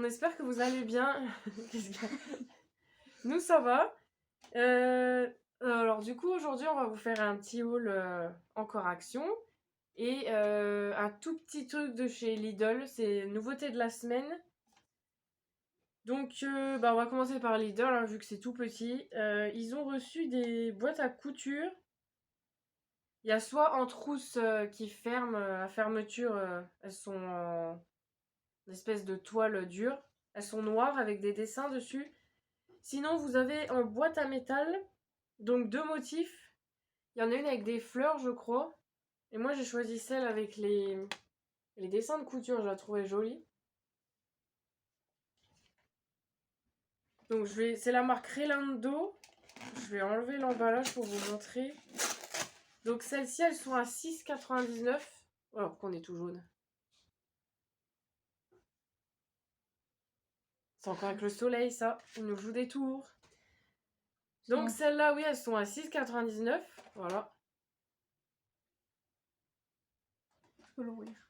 espère que vous allez bien. Qu'est-ce qu'il y a? Nous, ça va. Alors, du coup, aujourd'hui, on va vous faire un petit haul encore action. Et un tout petit truc de chez Lidl. C'est nouveauté de la semaine. Donc, on va commencer par Lidl, hein, vu que c'est tout petit. Ils ont reçu des boîtes à couture. Il y a soit en trousse qui ferment, à fermeture, elles sont en espèce de toile dure. Elles sont noires avec des dessins dessus. Sinon, vous avez en boîte à métal, donc 2 motifs. Il y en a une avec des fleurs, je crois. Et moi, j'ai choisi celle avec les dessins de couture, je la trouvais jolie. Donc, c'est la marque Relando. Je vais enlever l'emballage pour vous montrer. Donc, celles-ci, elles sont à 6,99 €. Alors qu'on est tout jaune. C'est encore avec le soleil, ça. Il nous joue des tours. Donc, celles-là, oui, elles sont à 6,99 €. Voilà. Je peux l'ouvrir.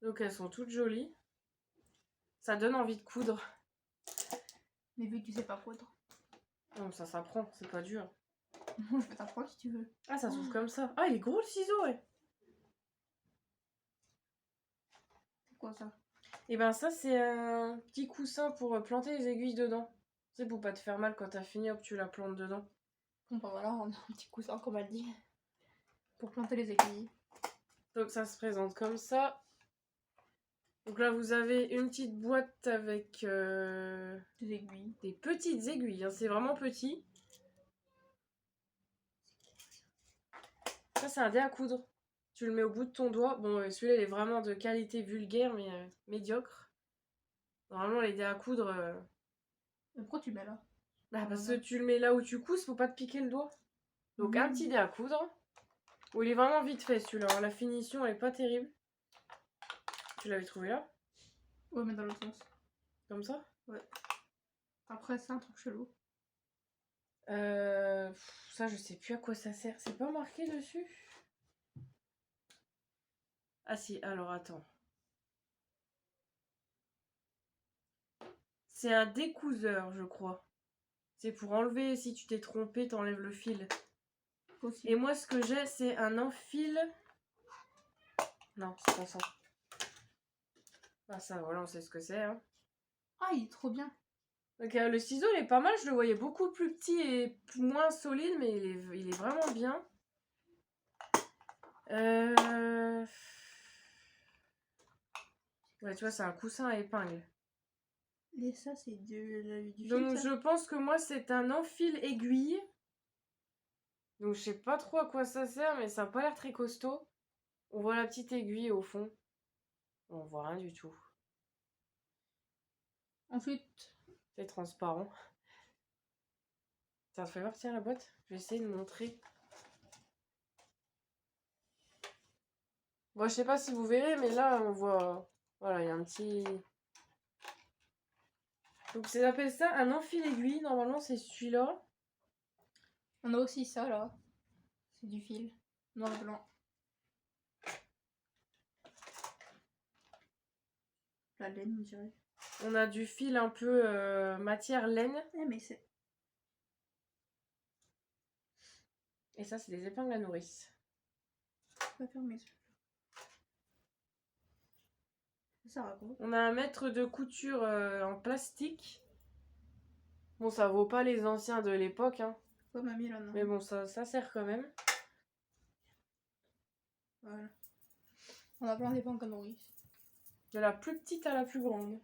Donc, elles sont toutes jolies. Ça donne envie de coudre. Mais vu que tu sais pas coudre. Non, ça s'apprend, c'est pas dur. Je peux t'apprendre si tu veux. Ah, ça s'ouvre comme ça. Ah, il est gros le ciseau, ouais. C'est quoi ça? Et ben ça, c'est un petit coussin pour planter les aiguilles dedans. C'est pour pas te faire mal quand t'as fini, hop, tu la plantes dedans. Bon, bah voilà, on a un petit coussin, comme elle dit. Pour planter les aiguilles. Donc ça se présente comme ça. Donc là, vous avez une petite boîte avec Des aiguilles. des petites aiguilles. Hein. C'est vraiment petit. Ça, c'est un dé à coudre. Tu le mets au bout de ton doigt. Bon, celui-là, il est vraiment de qualité vulgaire, mais médiocre. Normalement, les dés à coudre... Mais pourquoi tu le mets là? Bah, parce que tu le mets là où tu couses, faut pas te piquer le doigt. Donc, un petit dé à coudre. Oh, il est vraiment vite fait, celui-là. La finition, elle est pas terrible. Tu l'avais trouvé là? Ouais, mais dans l'autre sens. Comme ça? Ouais. Après, c'est un truc chelou. Ça, je sais plus à quoi ça sert. C'est pas marqué dessus? Ah si, alors attends. C'est un découseur, je crois. C'est pour enlever, si tu t'es trompé, t'enlèves le fil. Aussi. Et moi, ce que j'ai, c'est un enfile. Non, c'est pas ça. Ah ça, voilà, on sait ce que c'est. Hein. Ah, il est trop bien. Donc le ciseau, il est pas mal. Je le voyais beaucoup plus petit et moins solide, mais il est vraiment bien. Ouais, tu vois, c'est un coussin à épingle. Et ça, c'est du fil, Donc, ça? je pense que moi, c'est un enfile aiguille. Donc, je sais pas trop à quoi ça sert, mais ça n'a pas l'air très costaud. On voit la petite aiguille au fond. On voit rien du tout. Ensuite... C'est transparent. Ça te fait voir, tiens, la boîte? Je vais essayer de montrer. Bon, je sais pas si vous verrez, mais là, on voit... Voilà, il y a un petit... Donc, ça s'appelle ça un enfile aiguille. Normalement, c'est celui-là. On a aussi ça, là. C'est du fil. Noir et blanc. La laine, on dirait. On a du fil un peu matière laine. Eh, mais c'est... Et ça, c'est des épingles à nourrice. Pas fermé, ça. Ça va quoi? On a un mètre de couture en plastique. Bon, ça vaut pas les anciens de l'époque, hein. Ouais, mamie, là, non. Mais bon, ça sert quand même. Voilà. On a plein d'épingles à nourrice. De la plus petite à la plus grande.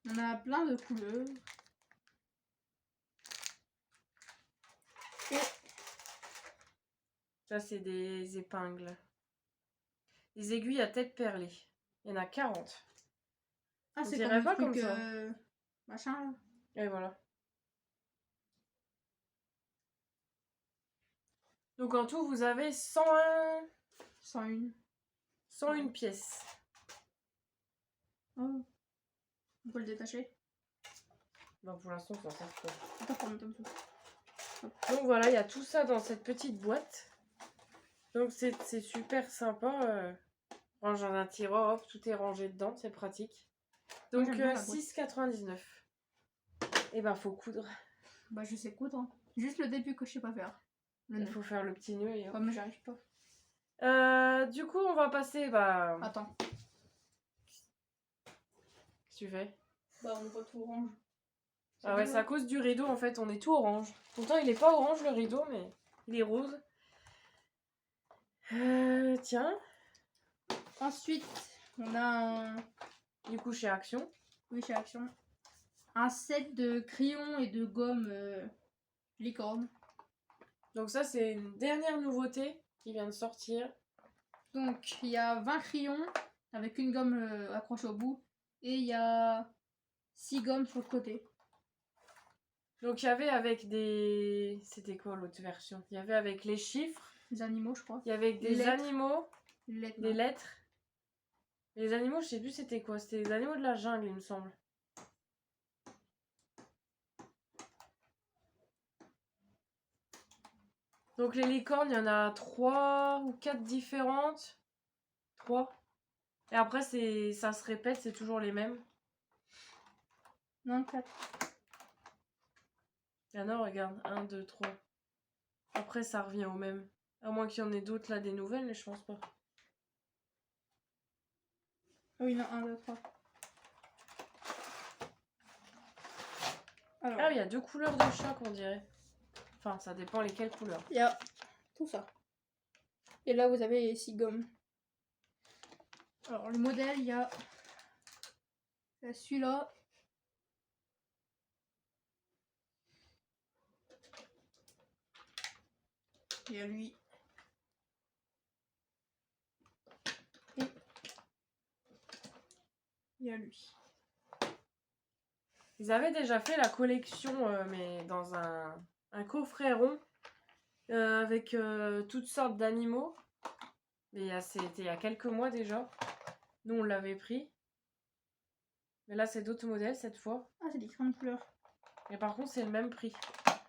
On a plein de couleurs. Et Ça, c'est des épingles. Des aiguilles à tête perlée. Il y en a 40. ah, On c'est dirait pas comme le truc, comme ça. machin, là. Et voilà. Donc en tout, vous avez 101 pièces. Oh. On peut le détacher. Bon, pour l'instant, ça sert pas. Attends, pour mettre comme ça. Donc voilà, il y a tout ça dans cette petite boîte. Donc c'est super sympa. Range dans un tiroir, hop, tout est rangé dedans, c'est pratique. Moi, Donc j'aime bien la boîte. 6,99. Et ben faut coudre. Bah, je sais coudre. Hein. Juste le début que je sais pas faire. Le Il nœud. faut faire le petit nœud et hop. Ouais, mais j'arrive pas. Du coup, on va passer. Bah, Attends. qu'est-ce que tu fais? Bah, on voit tout orange. Ah ouais, c'est à cause du rideau en fait, on est tout orange. Pourtant, il est pas orange le rideau, mais il est rose. Tiens, Ensuite, on a un. du coup, chez Action. Oui, chez Action. Un set de crayons et de gomme licorne. Donc, ça, c'est une dernière nouveauté qui vient de sortir. Donc, il y a 20 crayons avec une gomme accrochée au bout. Et il y a 6 gommes sur le côté. Donc, il y avait avec des. C'était quoi l'autre version? Il y avait avec les chiffres, Des animaux, je crois. il y avait avec des Lettres. animaux, Lettres, des non. lettres. Les animaux, je sais plus c'était quoi. C'était les animaux de la jungle, il me semble. Donc les licornes, il y en a 3 ou 4 différentes. 3. Et après, ça se répète, c'est toujours les mêmes. Non, 4. Il y en a, regarde, 1, 2, 3. Après, ça revient au même. À moins qu'il y en ait d'autres là, des nouvelles, mais je pense pas. Oui, non, 1, 2, 3. Alors, Ah oui, il y a 2 couleurs de choc, on dirait. Enfin, ça dépend lesquelles couleurs. il y a tout ça. Et là, vous avez les 6 gommes. Alors, le modèle, il y a celui-là. Il y a lui. Et il y a lui. Ils avaient déjà fait la collection, mais dans un coffret rond, avec toutes sortes d'animaux. Mais c'était il y a quelques mois déjà. Nous, on l'avait pris. Mais là, c'est d'autres modèles cette fois. Ah, c'est des crayons de couleur. Mais par contre, c'est le même prix.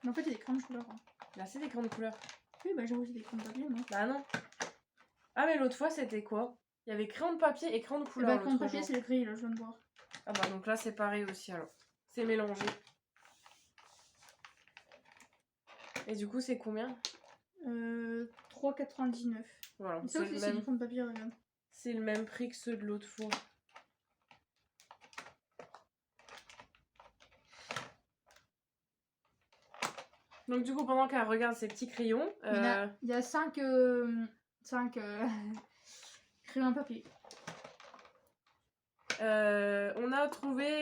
Mais en fait, c'est des crayons de couleur. Hein. Là, c'est des grandes couleurs. Oui, bah j'avoue, c'est des crayons de papier, moi. Bah non. Ah, mais l'autre fois, c'était quoi? Il y avait crayon de papier et crayon de Et couleur. bah, crayon de l'autre papier, jour. c'est le gris, là, je viens de voir. Ah bah donc là, c'est pareil aussi alors. C'est mélangé. Et du coup, c'est combien? 3,99. Voilà, Ça c'est aussi, le c'est du même. fond de papier, regarde. C'est le même prix que ceux de l'autre fois. Donc du coup, pendant qu'elle regarde ces petits crayons, Il y a 5 crayons de papier. on a trouvé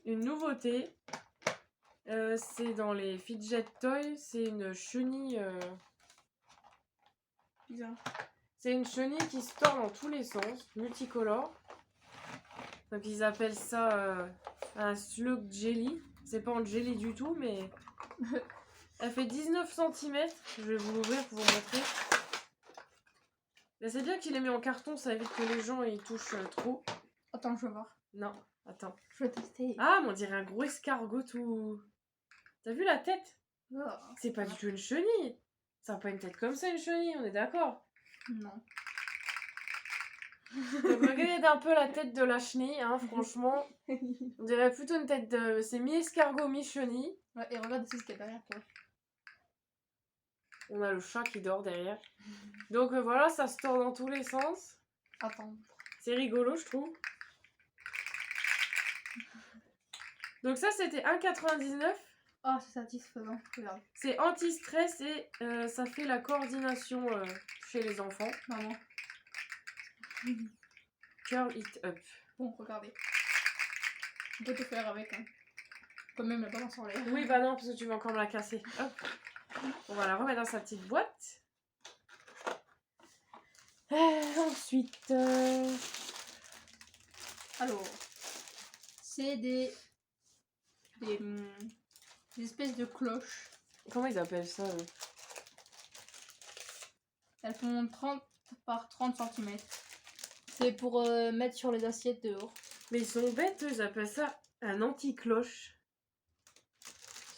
une nouveauté. C'est dans les Fidget Toys. C'est une chenille. Bizarre. C'est une chenille qui se tord dans tous les sens, multicolore. Donc ils appellent ça un slug jelly. C'est pas en jelly du tout, mais elle fait 19 cm. Je vais vous l'ouvrir pour vous montrer. Mais c'est bien qu'il ait mis en carton, ça évite que les gens y touchent trop. Attends, je vais voir. Non, attends. Je vais tester. Ah, mais on dirait un gros escargot tout. T'as vu la tête? Oh. C'est pas du tout une chenille. Ça n'a pas une tête comme ça, une chenille, on est d'accord. Non. Donc regardez un peu la tête de la chenille, hein, franchement. On dirait plutôt une tête de... C'est mi-escargot, mi-chenille. Ouais, et regarde ici ce qu'il y a derrière toi. On a le chat qui dort derrière. Donc voilà, ça se tord dans tous les sens. Attends. C'est rigolo, je trouve. Donc ça, c'était 1,99. Ah, c'est satisfaisant. Regarde. C'est anti-stress et ça fait la coordination chez les enfants. Maman. Curl it up. Bon, regardez. On peut tout faire avec. Hein. On peut même la balance en l'air. Oui, bah non, parce que tu vas encore me la casser. Hop. On va la remettre dans sa petite boîte. Ensuite... Alors, c'est des espèces de cloches. Comment ils appellent ça Elles font 30 par 30 cm. C'est pour mettre sur les assiettes dehors. Mais ils sont bêtes, eux, ils appellent ça un anti-cloche.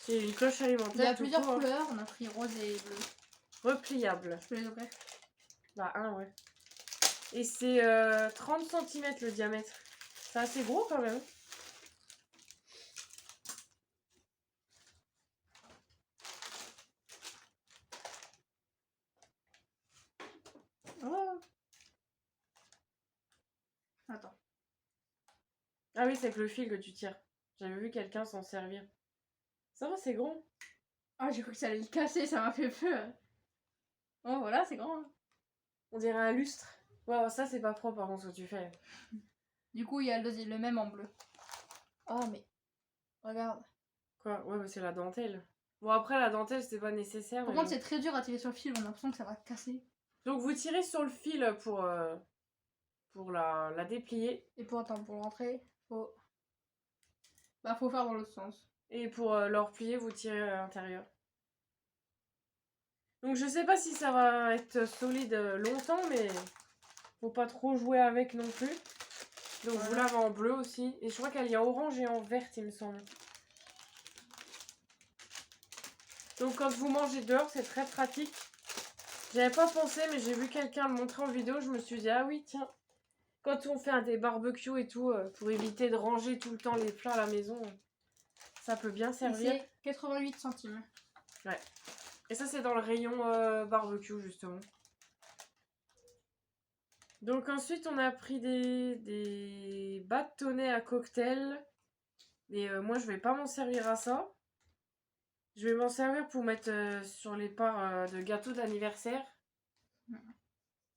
C'est une cloche alimentaire. Il y a tout plusieurs court, hein. couleurs, on a pris rose et bleu. Repliable. Je peux les ouvrir. Bah, un, ouais. Et c'est 30 cm le diamètre. C'est assez gros quand même. Oh. Attends. Ah oui, c'est avec le fil que tu tires. J'avais vu quelqu'un s'en servir. Ça va, c'est grand. Ah, j'ai cru que ça allait le casser, ça m'a fait peur. Oh, voilà, c'est grand. Hein. On dirait un lustre. Ouais, ça c'est pas propre par contre ce que tu fais. Du coup, il y a le même en bleu. Oh, mais. Regarde. Quoi? Ouais, mais c'est la dentelle. Bon, après, la dentelle, c'est pas nécessaire. Par mais contre, bon. c'est très dur à tirer sur le fil, on a l'impression que ça va casser. Donc, vous tirez sur le fil pour la déplier. Et pour, attends, pour rentrer, faut. Bah, faut faire dans l'autre sens. Et pour le replier, vous tirez à l'intérieur. Donc, je sais pas si ça va être solide longtemps, mais faut pas trop jouer avec non plus. Donc, Voilà. vous l'avez en bleu aussi. Et je crois qu'elle y a en orange et en verte, il me semble. Donc, quand vous mangez dehors, c'est très pratique. J'avais pas pensé, mais j'ai vu quelqu'un le montrer en vidéo. Je me suis dit, ah oui, tiens. Quand on fait des barbecues et tout, pour éviter de ranger tout le temps les plats à la maison, ça peut bien servir. Et c'est 88 centimes. Ouais. Et ça, c'est dans le rayon barbecue, justement. Donc ensuite, on a pris des bâtonnets à cocktail. Et moi, je vais pas m'en servir à ça. Je vais m'en servir pour mettre sur les parts de gâteaux d'anniversaire.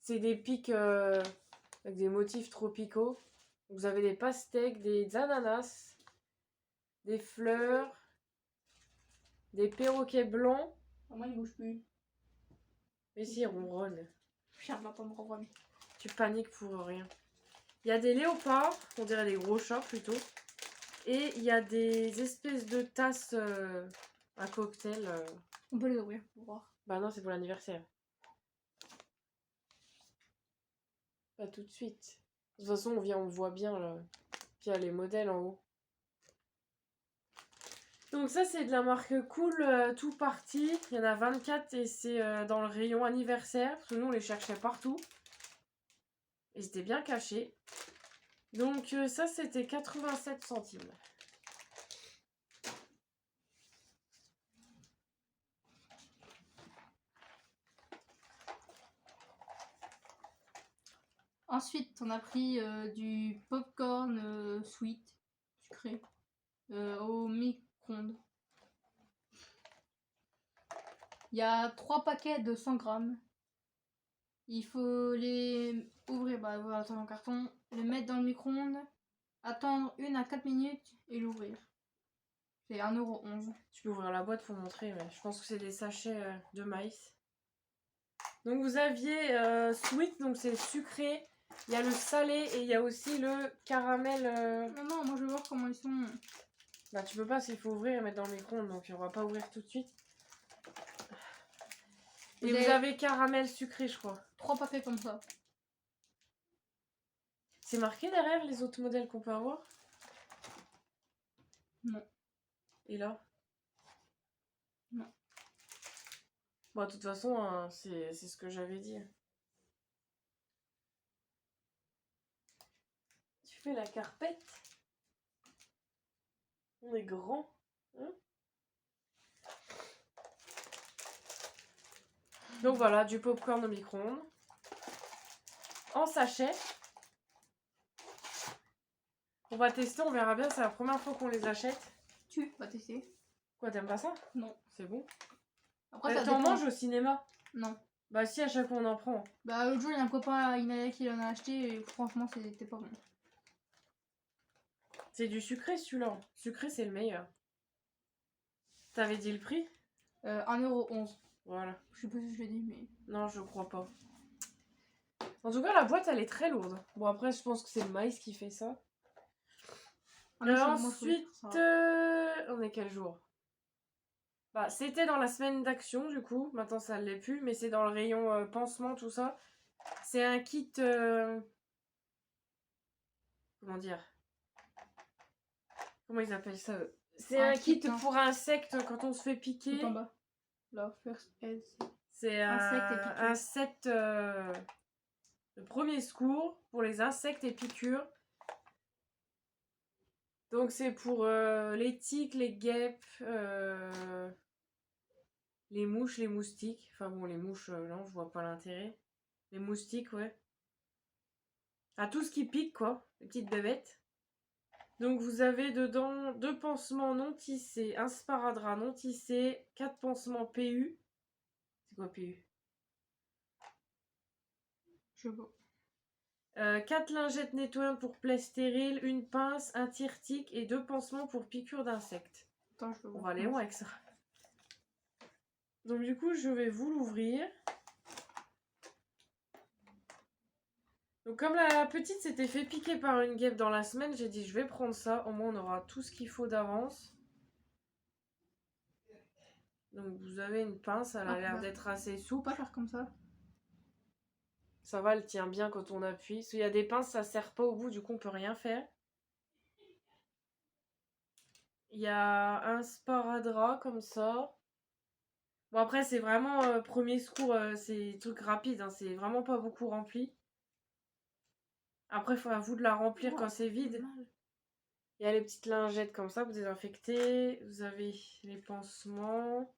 C'est des pics avec des motifs tropicaux. Vous avez des pastèques, des ananas, des fleurs, des perroquets blancs. Moi, il bouge plus. Mais si, ronronne. Je viens de l'entendre ronronner. Tu paniques pour rien. Il y a des léopards, on dirait des gros chats plutôt. Et il y a des espèces de tasses à cocktail. On peut les ouvrir pour voir. Bah non, c'est pour l'anniversaire. Pas tout de suite. De toute façon, on voit bien là. Puis il y a les modèles en haut. Donc ça, c'est de la marque Cool, tout parti. Il y en a 24 et c'est dans le rayon anniversaire. Parce que nous, on les cherchait partout. Et c'était bien caché. Donc ça, c'était 87 centimes. Ensuite, on a pris du popcorn sweet, sucré, au micro-ondes. Il y a 3 paquets de 100 grammes. Il faut les ouvrir, bah voilà, dans le carton, les mettre dans le micro-ondes, attendre 1 à 4 minutes et l'ouvrir. C'est 1,11 €. Tu peux ouvrir la boîte pour montrer, mais je pense que c'est des sachets de maïs. Donc vous aviez sweet, donc c'est sucré. Il y a le salé et il y a aussi le caramel. Non, moi je veux voir comment ils sont. Bah tu peux pas, s'il faut ouvrir et mettre dans le micro-ondes, donc on va pas ouvrir tout de suite. Et vous avez caramel sucré, je crois. 3 paquets comme ça. C'est marqué derrière les autres modèles qu'on peut avoir? Non. Et là? Non. Bon, de toute façon, hein, c'est ce que j'avais dit. Tu fais la carpette? On est grand. Hein? Donc voilà, du popcorn au micro-ondes. En sachet. On va tester, on verra bien, c'est la première fois qu'on les achète. Tu vas tester. Quoi, t'aimes pas ça? Non. C'est bon. Après, ça T'en dépend. manges au cinéma? Non. Bah si, à chaque fois on en prend. Bah l'autre jour, il y a un copain, Inaya, qui en a acheté et franchement, c'était pas bon. C'est du sucré celui-là. Sucré, c'est le meilleur. T'avais dit le prix? 1,11 €. Voilà. Je sais pas si je l'ai dit, mais... Non, je crois pas. En tout cas, la boîte, elle est très lourde. Bon, après, je pense que c'est le maïs qui fait ça. Ensuite, on est quel jour? Bah, c'était dans la semaine d'action, du coup. Maintenant, ça ne l'est plus, mais c'est dans le rayon pansement, tout ça. C'est un kit... Comment dire? Comment ils appellent ça? C'est un kit pour insectes quand on se fait piquer. Tout en bas. Là, first aid. C'est un set Le premier secours pour les insectes et piqûres. Donc c'est pour les tiques, les guêpes, les mouches, les moustiques. Enfin bon, les mouches, non, je vois pas l'intérêt. Les moustiques, ouais. À tout ce qui pique, quoi. Les petites bébêtes. Donc vous avez dedans 2 pansements non tissés, un sparadrap non tissé, 4 pansements PU. C'est quoi PU? Je vois. 4 lingettes nettoyantes pour plaies stériles, une pince, un tire-tique et 2 pansements pour piqûres d'insectes. Attends, je veux On voir. va aller loin avec ça. Donc du coup, je vais vous l'ouvrir. Donc comme la petite s'était fait piquer par une guêpe dans la semaine, j'ai dit je vais prendre ça. Au moins on aura tout ce qu'il faut d'avance. Donc vous avez une pince, elle a l'air d'être assez Faut souple. pas faire comme ça. Ça va, elle tient bien quand on appuie. Parce qu'il y a des pinces, ça serre pas au bout, du coup on peut rien faire. Il y a un sparadrap comme ça. Bon après c'est vraiment premier secours, c'est des trucs rapides, hein, c'est vraiment pas beaucoup rempli. Après il faut à vous de la remplir quand c'est vide. Il y a les petites lingettes comme ça, vous désinfectez. Vous avez les pansements.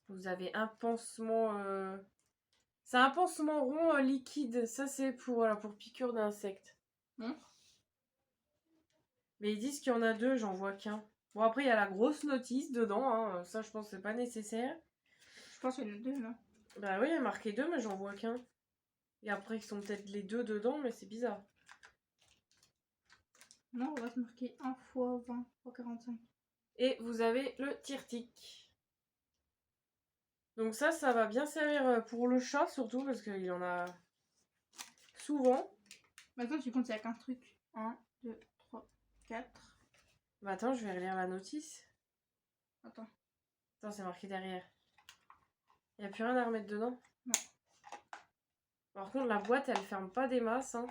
Vous avez un pansement... C'est un pansement rond liquide. Ça c'est pour, voilà, pour piqûre d'insectes. Montre. Mais ils disent qu'il y en a 2, j'en vois qu'un. Bon après il y a la grosse notice dedans, hein. Ça je pense que c'est pas nécessaire. Je pense qu'il y en a 2 là. Bah oui, il y a marqué 2 mais j'en vois qu'un. Et après ils sont peut-être les 2 dedans mais c'est bizarre. Non, on va se marquer 1 x 20 x 45. Et vous avez le tire-tique. Donc ça va bien servir pour le chat surtout parce qu'il en a souvent. Maintenant, tu comptes, il y a 15 trucs. 1, 2, 3, 4. Bah attends, je vais relire la notice. Attends. Attends, c'est marqué derrière. Il n'y a plus rien à remettre dedans? Non. Par contre, la boîte, elle ferme pas des masses, hein.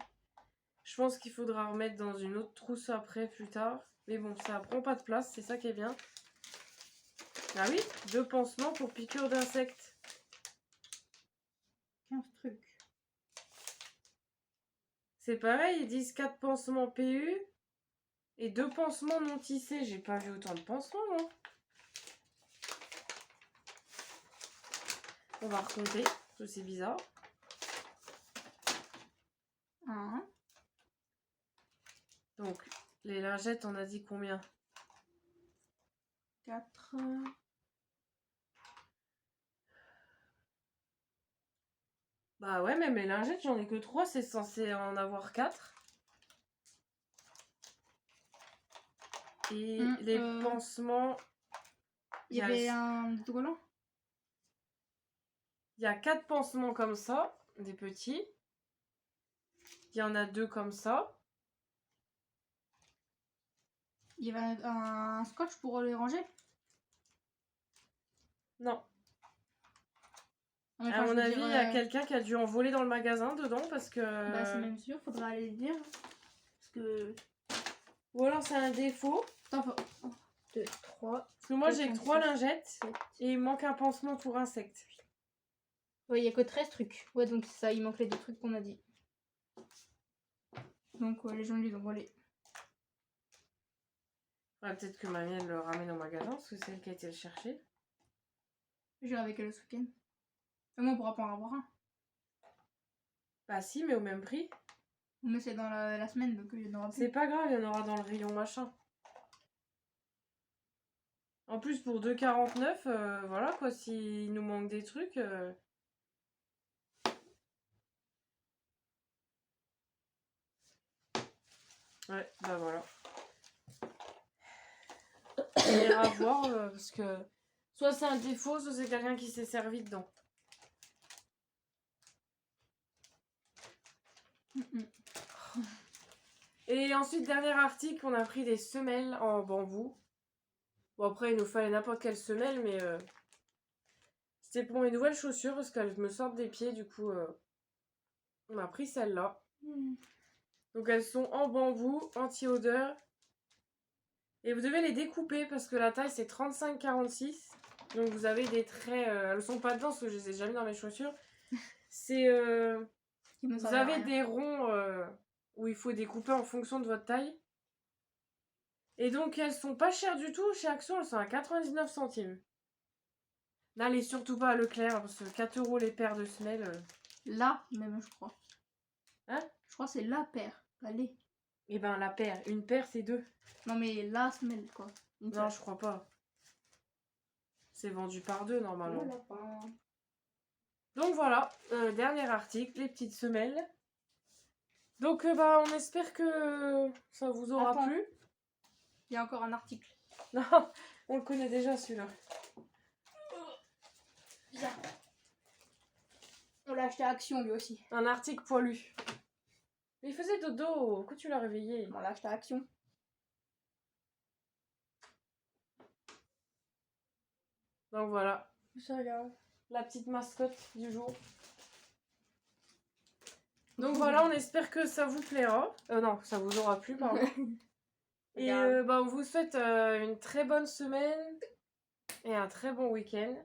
Je pense qu'il faudra remettre dans une autre trousse après, plus tard. Mais bon, ça prend pas de place, c'est ça qui est bien. Ah oui, 2 pansements pour piqûres d'insectes. 15 trucs. C'est pareil, ils disent 4 pansements PU et 2 pansements non tissés. J'ai pas vu autant de pansements, moi. On va recompter, parce que c'est bizarre. 1. Donc, les lingettes, on a dit combien? 4. Bah ouais, même les lingettes, j'en ai que 3, c'est censé en avoir 4. Et les pansements... Il y avait un autocollant. Il y a 4 pansements comme ça, des petits. Il y en a 2 comme ça. Il y avait un scotch pour les ranger. Non. Enfin, À mon avis, dire, il y a quelqu'un qui a dû en voler dans le magasin dedans parce que... Bah c'est même sûr, faudra aller le dire. Parce que... Ou alors c'est un défaut. Attends, 1, 2, 3. Parce que moi j'ai que 3 lingettes et il manque un pansement pour insectes. Ouais, il n'y a que 13 trucs. Ouais, donc c'est ça, il manque les 2 trucs qu'on a dit. Donc les gens lui ont volé. Ouais, peut-être que mamie elle le ramène au magasin parce que c'est elle qui a été le chercher. Je vais avec elle ce week-end. Et moi on pourra pas en avoir un. Bah si, mais au même prix. Mais c'est dans la semaine, donc il y en aura plus. C'est pas grave, il y en aura dans le rayon machin. En plus pour 2,49, voilà quoi, s'il nous manque des trucs... Ouais, bah voilà. On ira voir parce que soit c'est un défaut, soit c'est quelqu'un qui s'est servi dedans. Et ensuite, dernier article, on a pris des semelles en bambou. Bon après, il nous fallait n'importe quelle semelle, mais c'était pour mes nouvelles chaussures parce qu'elles me sortent des pieds, du coup on a pris celles-là. Donc elles sont en bambou, anti-odeur. Et vous devez les découper parce que la taille c'est 35-46. Donc vous avez des traits, elles sont pas dedans parce que je les ai jamais dans mes chaussures. C'est Qui me vous servait à avez rien. des ronds où il faut découper en fonction de votre taille. Et donc elles sont pas chères du tout chez Action, elles sont à 99 centimes. N'allez surtout pas à Leclerc parce que 4 € les paires de semelles. Là, même, je crois. Hein? Je crois que c'est la paire, pas les. Eh ben la paire, une paire c'est 2. Non, mais la semelle, quoi. Une Non, seule. je crois pas. C'est vendu par 2 normalement. Oh, lapin. Donc voilà, dernier article, les petites semelles. Donc bah on espère que ça vous aura Attends. plu. Il y a encore un article. Non, on le connaît déjà celui-là. Bizarre. On l'a acheté à Action, lui aussi. Un article poilu. Mais il faisait dodo, pourquoi tu l'as réveillé? On l'a acheté à Action. Donc voilà, Ça regarde. la petite mascotte du jour. Donc voilà, on espère que ça vous plaira. Non, ça vous aura plu, pardon. Et bah, on vous souhaite une très bonne semaine et un très bon week-end.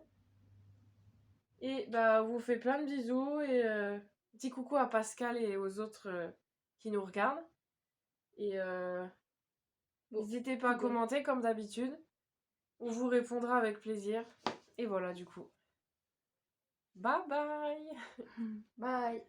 Et bah, on vous fait plein de bisous et petit coucou à Pascal et aux autres qui nous regardent. Et n'hésitez pas à commenter comme d'habitude. On vous répondra avec plaisir. Et voilà du coup. Bye bye. Bye.